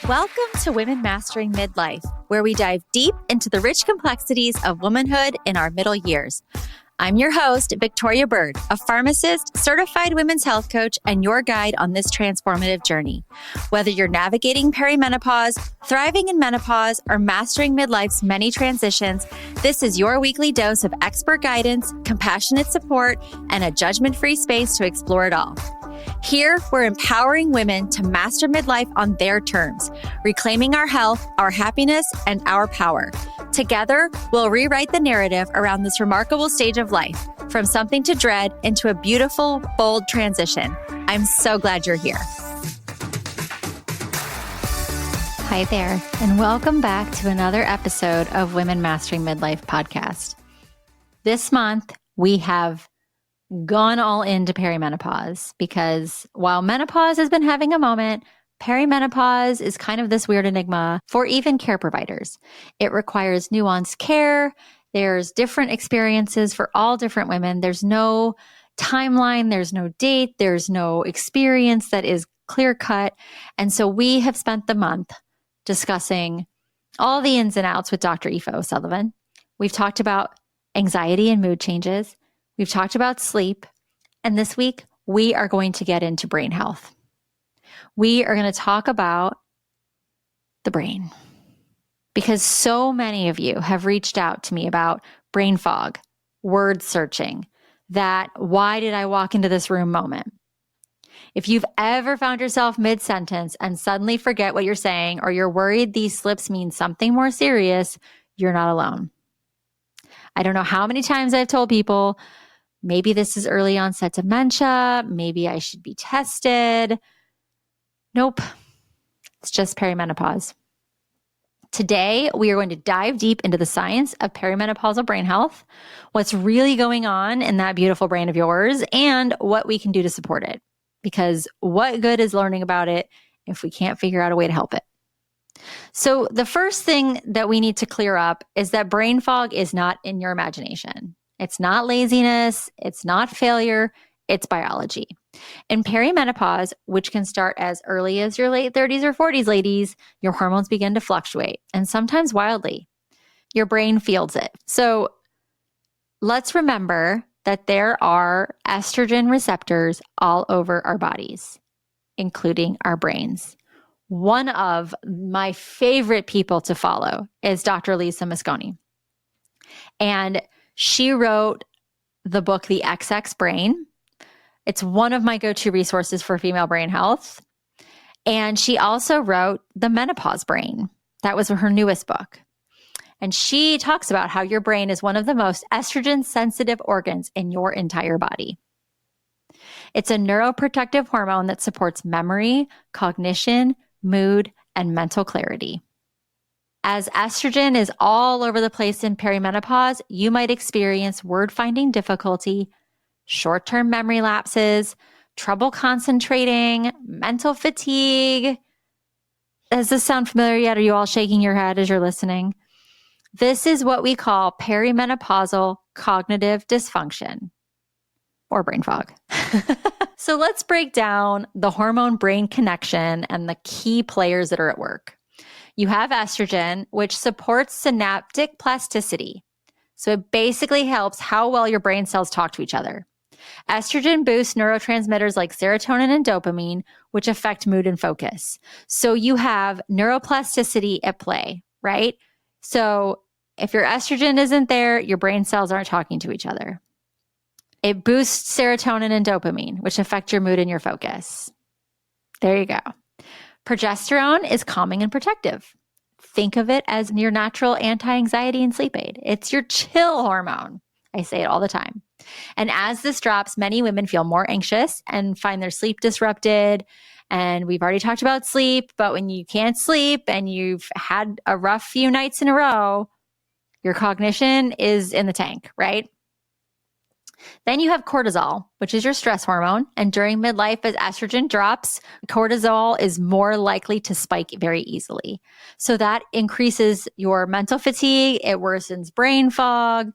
Welcome to Women Mastering Midlife, where we dive deep into the rich complexities of womanhood in our middle years. I'm your host, Victoria Byrd, a pharmacist, certified women's health coach, and your guide on this transformative journey. Whether you're navigating perimenopause, thriving in menopause, or mastering midlife's many transitions, this is your weekly dose of expert guidance, compassionate support, and a judgment-free space to explore it all. Here, we're empowering women to master midlife on their terms, reclaiming our health, our happiness, and our power. Together, we'll rewrite the narrative around this remarkable stage of life, from something to dread into a beautiful, bold transition. I'm so glad you're here. Hi there, and welcome back to another episode of Women Mastering Midlife podcast. This month, we have gone all into perimenopause because while menopause has been having a moment, perimenopause is kind of this weird enigma for even care providers. It requires nuanced care. There's different experiences for all different women. There's no timeline. There's no date. There's no experience that is clear cut. And so we have spent the month discussing all the ins and outs with Dr. Aoife O'Sullivan. We've talked about anxiety and mood changes. We've talked about sleep, and this week we are going to get into brain health. We are going to talk about the brain because so many of you have reached out to me about brain fog, word searching, that why did I walk into this room moment. If you've ever found yourself mid-sentence and suddenly forget what you're saying, or you're worried these slips mean something more serious, you're not alone. I don't know how many times I've told people, maybe this is early onset dementia. Maybe I should be tested. Nope. It's just perimenopause. Today, we are going to dive deep into the science of perimenopausal brain health, what's really going on in that beautiful brain of yours, and what we can do to support it. Because what good is learning about it if we can't figure out a way to help it? So the first thing that we need to clear up is that brain fog is not in your imagination. It's not laziness. It's not failure. It's biology. In perimenopause, which can start as early as your late 30s or 40s, ladies, your hormones begin to fluctuate, and sometimes wildly. Your brain feels it. So let's remember that there are estrogen receptors all over our bodies, including our brains. One of my favorite people to follow is Dr. Lisa Mosconi. And she wrote the book, The XX Brain. It's one of my go-to resources for female brain health. And she also wrote The Menopause Brain. That was her newest book. And she talks about how your brain is one of the most estrogen-sensitive organs in your entire body. It's a neuroprotective hormone that supports memory, cognition, mood, and mental clarity. As estrogen is all over the place in perimenopause, you might experience word-finding difficulty, short-term memory lapses, trouble concentrating, mental fatigue. Does this sound familiar yet? Are you all shaking your head as you're listening? This is what we call perimenopausal cognitive dysfunction, or brain fog. So let's break down the hormone-brain connection and the key players that are at work. You have estrogen, which supports synaptic plasticity. So it basically helps how well your brain cells talk to each other. Estrogen boosts neurotransmitters like serotonin and dopamine, which affect mood and focus. So you have neuroplasticity at play, right? So if your estrogen isn't there, your brain cells aren't talking to each other. It boosts serotonin and dopamine, which affect your mood and your focus. There you go. Progesterone is calming and protective. Think of it as your natural anti-anxiety and sleep aid. It's your chill hormone. I say it all the time. And as this drops, many women feel more anxious and find their sleep disrupted. And we've already talked about sleep, but when you can't sleep and you've had a rough few nights in a row, your cognition is in the tank, right? Then you have cortisol, which is your stress hormone. And during midlife, as estrogen drops, cortisol is more likely to spike very easily. So that increases your mental fatigue. It worsens brain fog.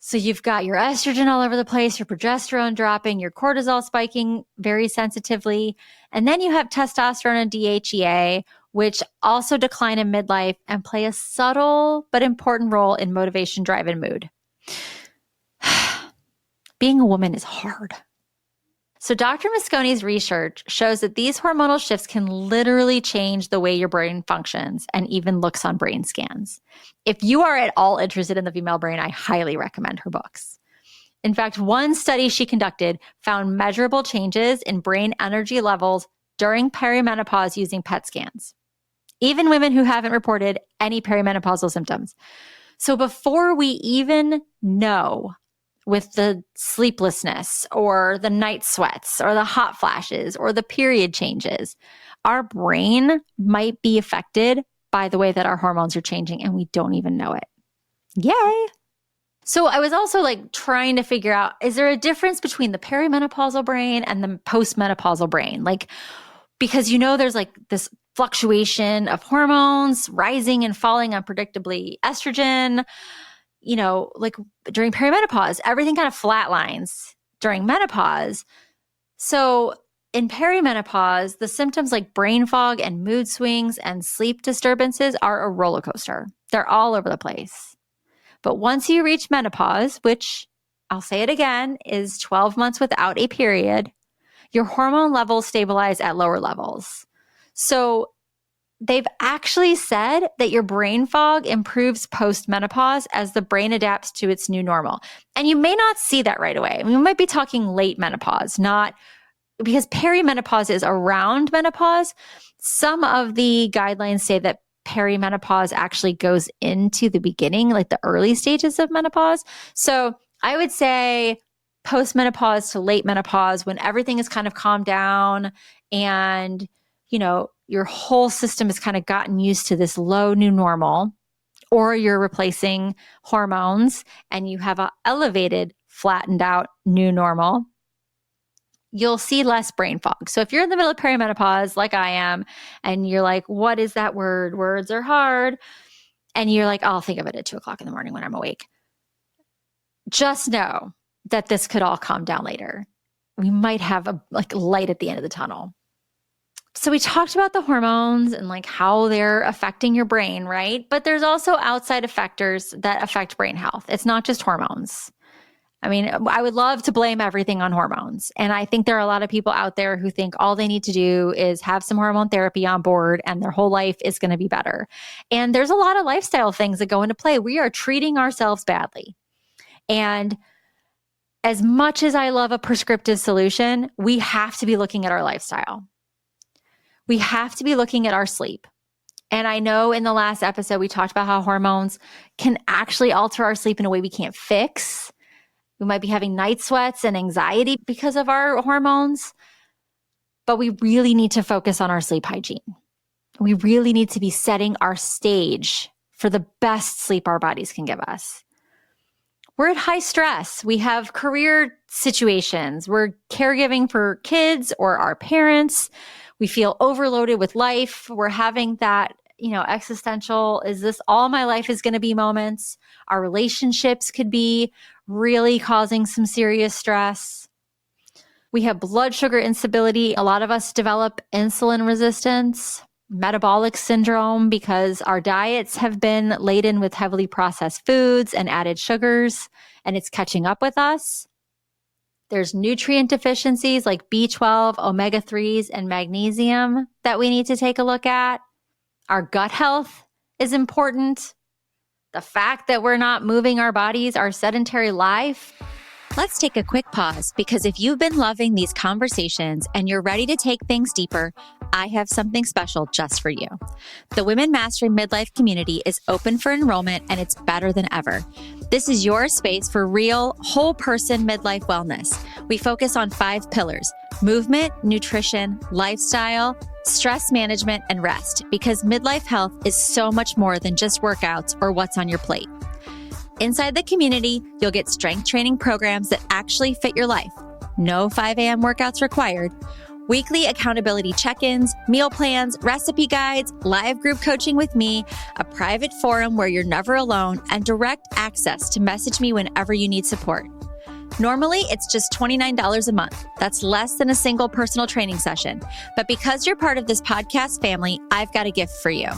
So you've got your estrogen all over the place, your progesterone dropping, your cortisol spiking very sensitively. And then you have testosterone and DHEA, which also decline in midlife and play a subtle but important role in motivation, drive, and mood. Being a woman is hard. So Dr. Mosconi's research shows that these hormonal shifts can literally change the way your brain functions and even looks on brain scans. If you are at all interested in the female brain, I highly recommend her books. In fact, one study she conducted found measurable changes in brain energy levels during perimenopause using PET scans, even women who haven't reported any perimenopausal symptoms. So before we even know with the sleeplessness or the night sweats or the hot flashes or the period changes, our brain might be affected by the way that our hormones are changing and we don't even know it. Yay. So I was also trying to figure out, is there a difference between the perimenopausal brain and the postmenopausal brain? Because there's this fluctuation of hormones rising and falling unpredictably. Estrogen, during perimenopause, everything kind of flatlines during menopause. So in perimenopause, the symptoms like brain fog and mood swings and sleep disturbances are a roller coaster. They're all over the place. But once you reach menopause, which I'll say it again, is 12 months without a period, your hormone levels stabilize at lower levels. So they've actually said that your brain fog improves post-menopause as the brain adapts to its new normal. And you may not see that right away. We might be talking late menopause, not because perimenopause is around menopause. Some of the guidelines say that perimenopause actually goes into the beginning, like the early stages of menopause. So I would say post-menopause to late menopause, when everything is kind of calmed down and, your whole system has kind of gotten used to this low new normal, or you're replacing hormones and you have an elevated, flattened out new normal, you'll see less brain fog. So if you're in the middle of perimenopause, like I am, and you're like, what is that word? Words are hard. And you're like, I'll think of it at 2:00 in the morning when I'm awake. Just know that this could all calm down later. We might have a light at the end of the tunnel. So we talked about the hormones and how they're affecting your brain, right? But there's also outside factors that affect brain health. It's not just hormones. I mean, I would love to blame everything on hormones. And I think there are a lot of people out there who think all they need to do is have some hormone therapy on board and their whole life is going to be better. And there's a lot of lifestyle things that go into play. We are treating ourselves badly. And as much as I love a prescriptive solution, we have to be looking at our lifestyle. We have to be looking at our sleep. And I know in the last episode, we talked about how hormones can actually alter our sleep in a way we can't fix. We might be having night sweats and anxiety because of our hormones, but we really need to focus on our sleep hygiene. We really need to be setting our stage for the best sleep our bodies can give us. We're at high stress. We have career situations. We're caregiving for kids or our parents. We feel overloaded with life. We're having that, existential, is this all my life is going to be moments? Our relationships could be really causing some serious stress. We have blood sugar instability. A lot of us develop insulin resistance, metabolic syndrome, because our diets have been laden with heavily processed foods and added sugars, and it's catching up with us. There's nutrient deficiencies like B12, omega-3s, and magnesium that we need to take a look at. Our gut health is important. The fact that we're not moving our bodies, our sedentary life. Let's take a quick pause, because if you've been loving these conversations and you're ready to take things deeper, I have something special just for you. The Women Mastering Midlife community is open for enrollment, and it's better than ever. This is your space for real, whole person midlife wellness. We focus on 5 pillars: movement, nutrition, lifestyle, stress management, and rest, because midlife health is so much more than just workouts or what's on your plate. Inside the community, you'll get strength training programs that actually fit your life. No 5 a.m. workouts required. Weekly accountability check-ins, meal plans, recipe guides, live group coaching with me, a private forum where you're never alone, and direct access to message me whenever you need support. Normally, it's just $29 a month. That's less than a single personal training session. But because you're part of this podcast family, I've got a gift for you.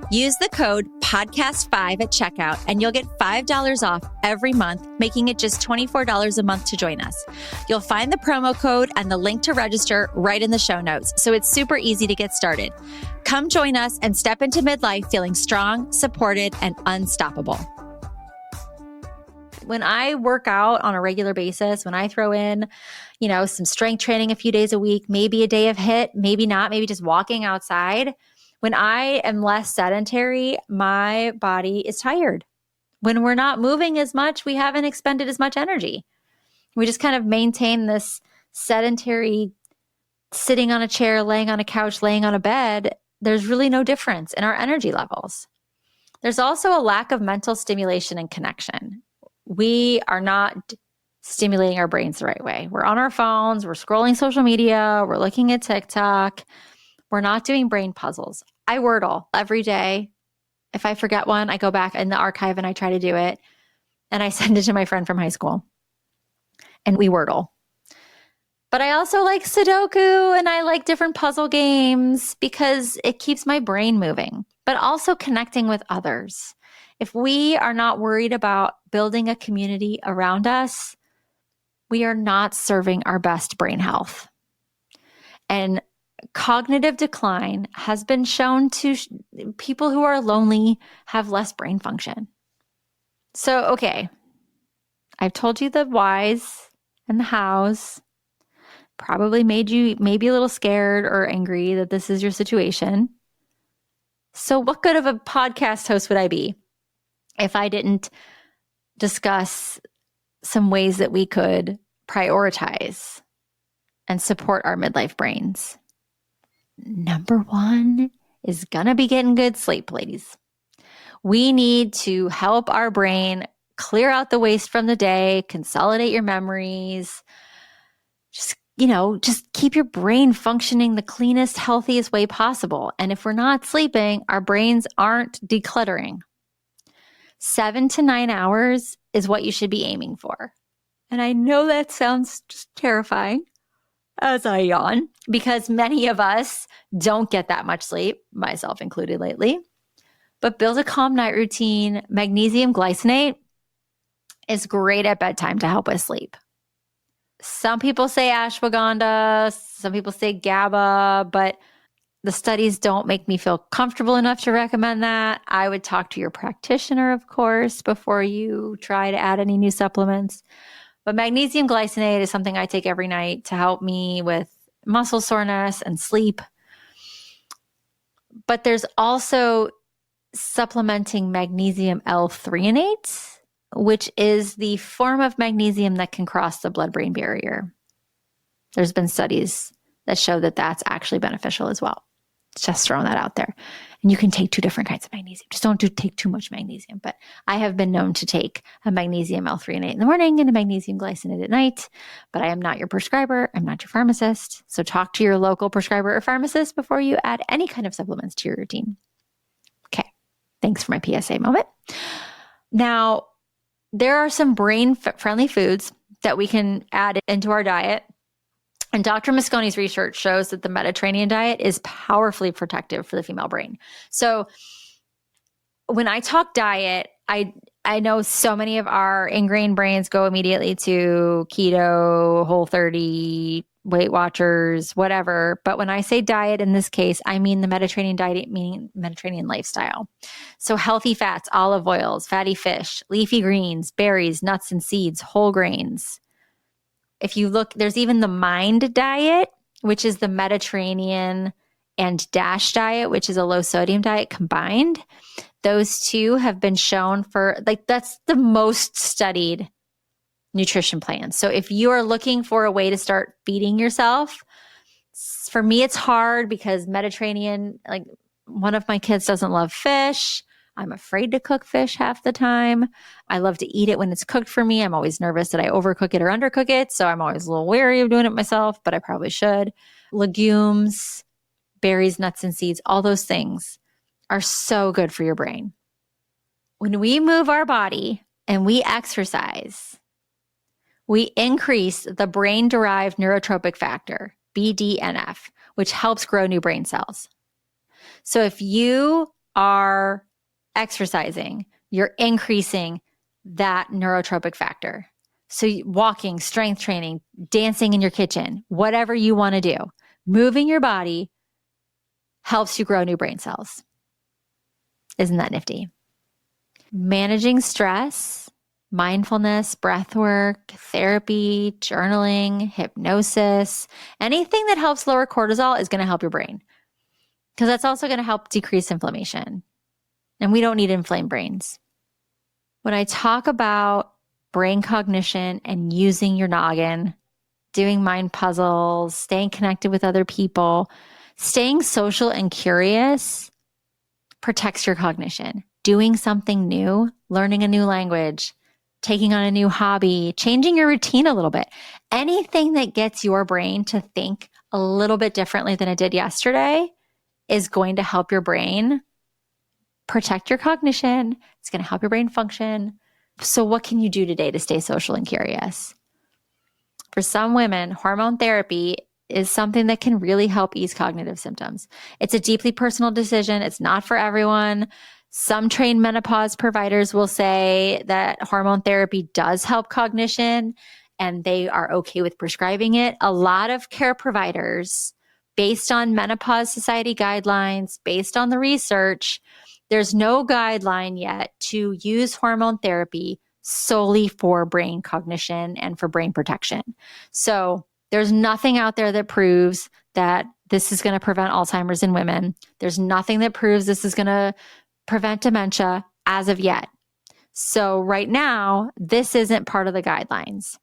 Use the code PODCAST5 at checkout and you'll get $5 off every month, making it just $24 a month to join us. You'll find the promo code and the link to register right in the show notes, so it's super easy to get started. Come join us and step into midlife feeling strong, supported, and unstoppable. When I work out on a regular basis, when I throw in, some strength training a few days a week, maybe a day of HIIT, maybe not, maybe just walking outside, when I am less sedentary, my body is tired. When we're not moving as much, we haven't expended as much energy. We just kind of maintain this sedentary sitting on a chair, laying on a couch, laying on a bed. There's really no difference in our energy levels. There's also a lack of mental stimulation and connection. We are not stimulating our brains the right way. We're on our phones, we're scrolling social media, we're looking at TikTok. We're not doing brain puzzles. I Wordle every day. If I forget one, I go back in the archive and I try to do it. And I send it to my friend from high school. And we Wordle. But I also like Sudoku and I like different puzzle games because it keeps my brain moving, but also connecting with others. If we are not worried about building a community around us, we are not serving our best brain health. And cognitive decline has been shown to people who are lonely have less brain function. So, okay, I've told you the whys and the hows, probably made you maybe a little scared or angry that this is your situation. So what good of a podcast host would I be if I didn't discuss some ways that we could prioritize and support our midlife brains? Number one is gonna be getting good sleep, ladies. We need to help our brain clear out the waste from the day, consolidate your memories, just keep your brain functioning the cleanest, healthiest way possible. And if we're not sleeping, our brains aren't decluttering. 7 to 9 hours is what you should be aiming for. And I know that sounds just terrifying as I yawn, because many of us don't get that much sleep, myself included lately. But build a calm night routine. Magnesium glycinate is great at bedtime to help us sleep. Some people say ashwagandha, some people say GABA, but the studies don't make me feel comfortable enough to recommend that. I would talk to your practitioner, of course, before you try to add any new supplements. But magnesium glycinate is something I take every night to help me with muscle soreness and sleep. But there's also supplementing magnesium L-threonate, which is the form of magnesium that can cross the blood-brain barrier. There's been studies that show that that's actually beneficial as well. Just throwing that out there. And you can take 2 different kinds of magnesium. Just don't take too much magnesium. But I have been known to take a magnesium L-threonate in the morning and a magnesium glycinate at night. But I am not your prescriber. I'm not your pharmacist. So talk to your local prescriber or pharmacist before you add any kind of supplements to your routine. Okay. Thanks for my PSA moment. Now, there are some brain-friendly foods that we can add into our diet. And Dr. Mosconi's research shows that the Mediterranean diet is powerfully protective for the female brain. So when I talk diet, I know so many of our ingrained brains go immediately to keto, Whole30, Weight Watchers, whatever. But when I say diet in this case, I mean the Mediterranean diet, meaning Mediterranean lifestyle. So healthy fats, olive oils, fatty fish, leafy greens, berries, nuts and seeds, whole grains. If you look, there's even the MIND diet, which is the Mediterranean and DASH diet, which is a low sodium diet combined. Those two have been shown for, that's the most studied nutrition plan. So if you are looking for a way to start feeding yourself, for me, it's hard because Mediterranean, one of my kids doesn't love fish. I'm afraid to cook fish half the time. I love to eat it when it's cooked for me. I'm always nervous that I overcook it or undercook it. So I'm always a little wary of doing it myself, but I probably should. legumes, berries, nuts, and seeds, all those things are so good for your brain. When we move our body and we exercise, we increase the brain-derived neurotropic factor, BDNF, which helps grow new brain cells. So if you are exercising, you're increasing that neurotropic factor. So walking, strength training, dancing in your kitchen, whatever you want to do, moving your body helps you grow new brain cells. Isn't that nifty? Managing stress, mindfulness, breath work, therapy, journaling, hypnosis, anything that helps lower cortisol is going to help your brain, because that's also going to help decrease inflammation. And we don't need inflamed brains. When I talk about brain cognition and using your noggin, doing mind puzzles, staying connected with other people, staying social and curious protects your cognition. Doing something new, learning a new language, taking on a new hobby, changing your routine a little bit. Anything that gets your brain to think a little bit differently than it did yesterday is going to help your brain protect your cognition. It's going to help your brain function. So what can you do today to stay social and curious? For some women, hormone therapy is something that can really help ease cognitive symptoms. It's a deeply personal decision. It's not for everyone. Some trained menopause providers will say that hormone therapy does help cognition and they are okay with prescribing it. A lot of care providers, based on Menopause Society guidelines, based on the research, there's no guideline yet to use hormone therapy solely for brain cognition and for brain protection. So there's nothing out there that proves that this is going to prevent Alzheimer's in women. There's nothing that proves this is going to prevent dementia as of yet. So right now, this isn't part of the guidelines.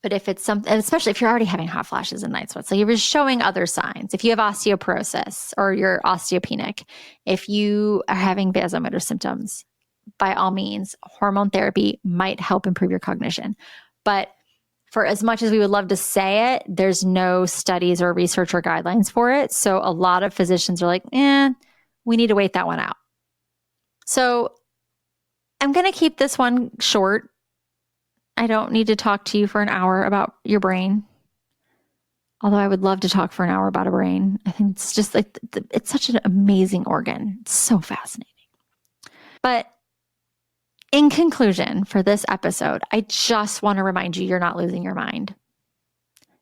But if it's something, especially if you're already having hot flashes and night sweats, like if you're showing other signs, if you have osteoporosis or you're osteopenic, if you are having vasomotor symptoms, by all means, hormone therapy might help improve your cognition. But for as much as we would love to say it, there's no studies or research or guidelines for it. So a lot of physicians are like, we need to wait that one out. So I'm going to keep this one short. I don't need to talk to you for an hour about your brain. Although I would love to talk for an hour about a brain. I think it's just like, it's such an amazing organ. It's so fascinating. But in conclusion for this episode, I just want to remind you, you're not losing your mind.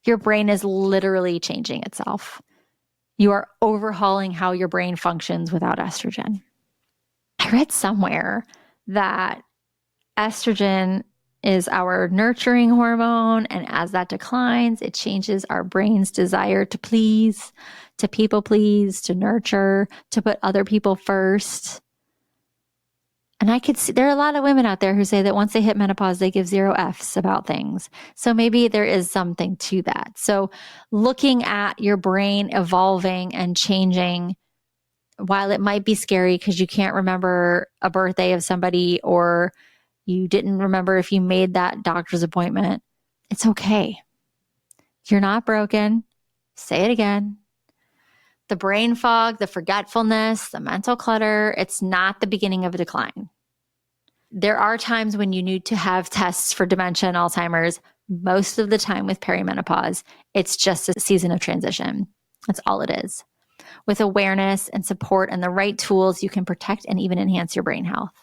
Your brain is literally changing itself. You are overhauling how your brain functions without estrogen. I read somewhere that estrogen is our nurturing hormone, and as that declines, it changes our brain's desire to please, to people please, to nurture, to put other people first. And I could see there are a lot of women out there who say that once they hit menopause, they give 0 Fs about things. So maybe there is something to that. So looking at your brain evolving and changing, while it might be scary because you can't remember a birthday of somebody or you didn't remember if you made that doctor's appointment, it's okay. You're not broken. Say it again. The brain fog, the forgetfulness, the mental clutter, it's not the beginning of a decline. There are times when you need to have tests for dementia and Alzheimer's. Most of the time with perimenopause, it's just a season of transition. That's all it is. With awareness and support and the right tools, you can protect and even enhance your brain health.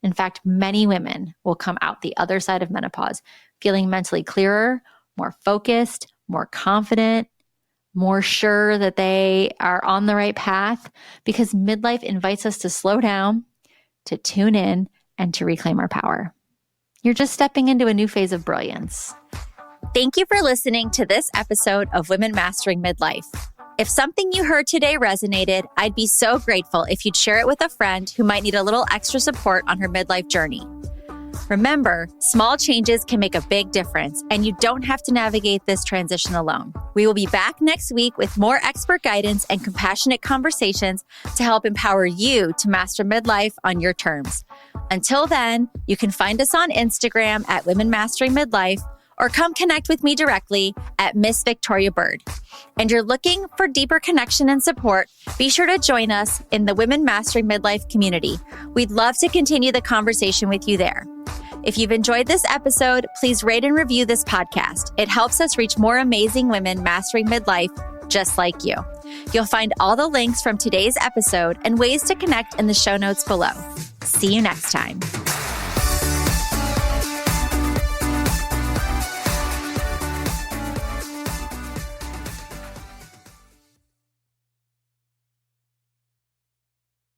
In fact, many women will come out the other side of menopause feeling mentally clearer, more focused, more confident, more sure that they are on the right path, because midlife invites us to slow down, to tune in, and to reclaim our power. You're just stepping into a new phase of brilliance. Thank you for listening to this episode of Women Mastering Midlife. If something you heard today resonated, I'd be so grateful if you'd share it with a friend who might need a little extra support on her midlife journey. Remember, small changes can make a big difference, and you don't have to navigate this transition alone. We will be back next week with more expert guidance and compassionate conversations to help empower you to master midlife on your terms. Until then, you can find us on Instagram at Women Mastering Midlife or come connect with me directly at Miss Victoria Byrd. And you're looking for deeper connection and support, be sure to join us in the Women Mastering Midlife community. We'd love to continue the conversation with you there. If you've enjoyed this episode, please rate and review this podcast. It helps us reach more amazing women mastering midlife just like you. You'll find all the links from today's episode and ways to connect in the show notes below. See you next time.